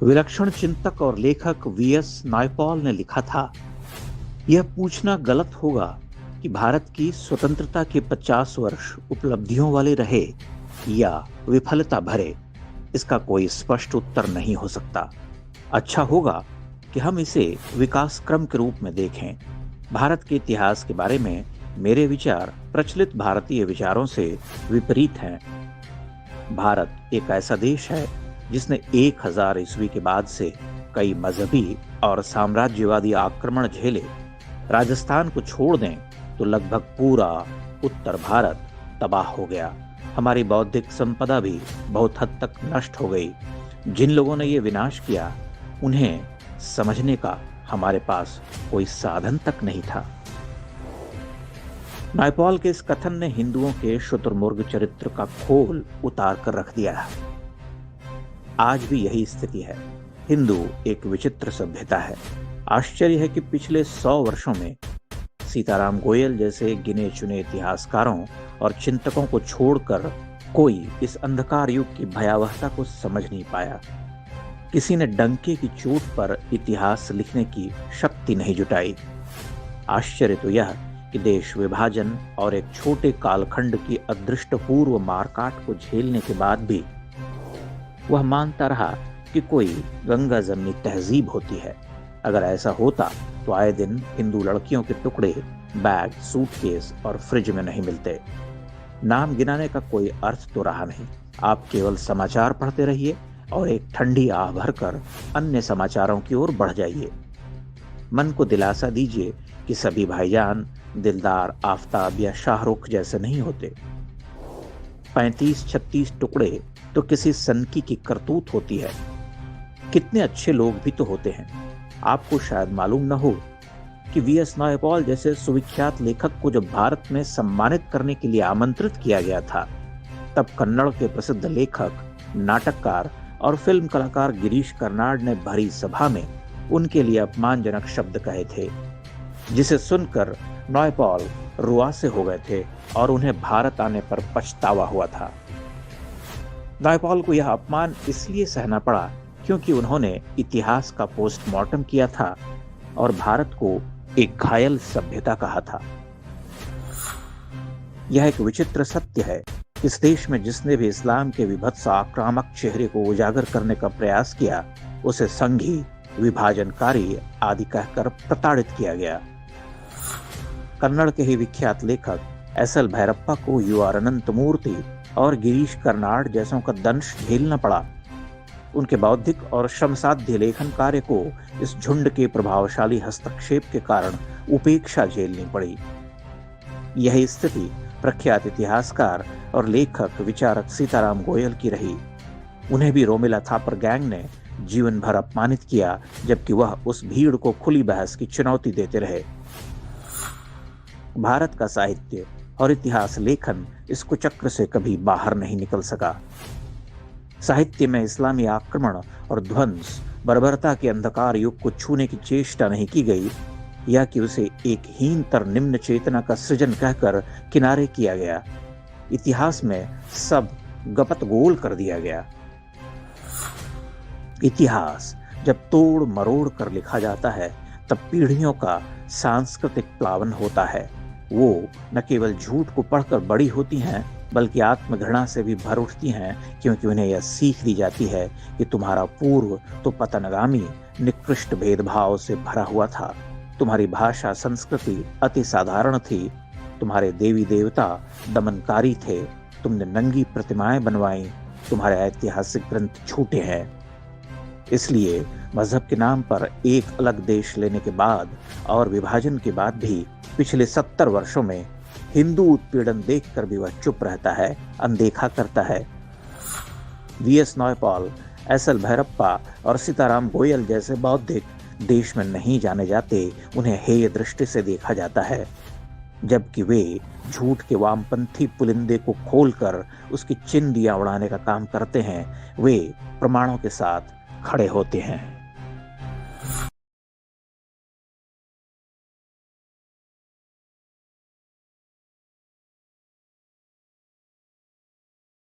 विलक्षण चिंतक और लेखक वीएस नायपॉल ने लिखा था, यह पूछना गलत होगा कि भारत की स्वतंत्रता के 50 वर्ष उपलब्धियों वाले रहे या विफलता भरे। इसका कोई स्पष्ट उत्तर नहीं हो सकता। अच्छा होगा कि हम इसे विकास क्रम के रूप में देखें। भारत के इतिहास के बारे में मेरे विचार प्रचलित भारतीय विचारों से विपरीत हैं। भारत एक ऐसा देश है जिसने 1000 ईस्वी के बाद से कई मजहबी और साम्राज्यवादी आक्रमण झेले। राजस्थान को छोड़ दें तो लगभग पूरा उत्तर भारत तबाह हो गया। हमारी बौद्धिक संपदा भी बहुत हद तक नष्ट हो गई। जिन लोगों ने ये विनाश किया, उन्हें समझने का हमारे पास कोई साधन तक नहीं था। नायपॉल के इस कथन ने हिंदुओं के शुतुरमुर्ग चरित्र का खोल उतार कर रख दिया है। आज भी यही स्थिति है। हिंदू एक विचित्र सभ्यता है। आश्चर्य है कि पिछले 100 वर्षों में सीताराम गोयल जैसे गिने चुने इतिहासकारों और चिंतकों को छोड़कर कोई इस अंधकार युग की भयावहता को समझ नहीं पाया। किसी ने डंके की चोट पर इतिहास लिखने की शक्ति नहीं जुटाई। आश्चर्य तो यह कि देश विभाजन और एक छोटे कालखंड की अदृष्टपूर्व मारकाट को झेलने के बाद भी वह मानता रहा कि कोई गंगा जमनी तहजीब होती है। अगर ऐसा होता तो आए दिन हिंदू लड़कियों के टुकड़े बैग, सूटकेस और फ्रिज में नहीं मिलते। नाम गिनाने का कोई अर्थ तो रहा नहीं। आप केवल समाचार पढ़ते रहिए और एक ठंडी आह भरकर अन्य समाचारों की ओर बढ़ जाइए। मन को दिलासा दीजिए कि सभी भाईजान दिलदार, आफताब या शाहरुख जैसे नहीं होते। 35-36 टुकड़े तो किसी सनकी की करतूत होती है। कितने अच्छे लोग भी तो होते हैं। आपको शायद मालूम न हो कि वीएस नायपॉल जैसे सुविख्यात लेखक को जब भारत में सम्मानित करने के लिए आमंत्रित किया गया था, तब कन्नड़ के प्रसिद्ध लेखक, नाटककार और फिल्म कलाकार गिरीश कर्नाड ने भरी सभा में उनके लिए अपमानजनक शब्द कहे थे, जिसे सुनकर नायपॉल रुआसे हो गए थे और उन्हें भारत आने पर पछतावा हुआ था। नायपॉल को यह अपमान इसलिए सहना पड़ा क्योंकि उन्होंने इतिहास का पोस्टमार्टम किया था और भारत को एक घायल सभ्यता कहा था। यह एक विचित्र सत्य है। इस देश में जिसने भी इस्लाम के विभत्स आक्रामक चेहरे को उजागर करने का प्रयास किया, उसे संघी, विभाजनकारी आदि कहकर प्रताड़ित किया गया। कन्नड़ के ही विख्यात लेखक एस.एल. भैरप्पा को यू.आर. अनंतमूर्ति और गिरीश कर्नाड जैसों का दंश झेलना पड़ा। उनके बौद्धिक और श्रमसाध्य लेखन कार्य को इस झुंड के प्रभावशाली हस्तक्षेप के कारण उपेक्षा झेलनी पड़ी। यही स्थिति प्रख्यात इतिहासकार और लेखक विचारक सीताराम गोयल की रही। उन्हें भी रोमिला थापर गैंग ने जीवन भर अपमानित किया, जबकि वह उस भीड़ को खुली बहस की चुनौती देते रहे। भारत का साहित्य और इतिहास लेखन इस कुचक्र से कभी बाहर नहीं निकल सका। साहित्य में इस्लामी आक्रमण और ध्वंस, बर्बरता के अंधकार युग को छूने की चेष्टा नहीं की गई, या कि उसे एक हीनतर निम्न चेतना का सृजन कहकर किनारे किया गया। इतिहास में सब गपत गोल कर दिया गया। इतिहास जब तोड़ मरोड़ कर लिखा जाता है, तब पीढ़ियों का सांस्कृतिक प्लावन होता है। वो न केवल झूठ को पढ़कर बड़ी होती हैं, बल्कि आत्मघृणा से भी भर उठती हैं, क्योंकि उन्हें यह सीख दी जाती है कि तुम्हारा पूर्व तो पतनगामी, निकृष्ट भेदभाव से भरा हुआ था। तुम्हारी भाषा संस्कृति अति साधारण थी। तुम्हारे देवी देवता दमनकारी थे। तुमने नंगी प्रतिमाएं बनवाई। तुम्हारे ऐतिहासिक ग्रंथ झूठे हैं। इसलिए मजहब के नाम पर एक अलग देश लेने के बाद और विभाजन के बाद भी पिछले 70 वर्षों में हिंदू उत्पीड़न देखकर भी वह चुप रहता है, अनदेखा करता है। VS Naipaul, SL. भैरप्पा और सीताराम गोयल जैसे बौद्धिक देश में नहीं जाने जाते। उन्हें हेय दृष्टि से देखा जाता है, जबकि वे झूठ के वामपंथी पुलिंदे को खोलकर उसकी चिंदियां उड़ाने का काम करते हैं। वे प्रमाणों के साथ खड़े होते हैं।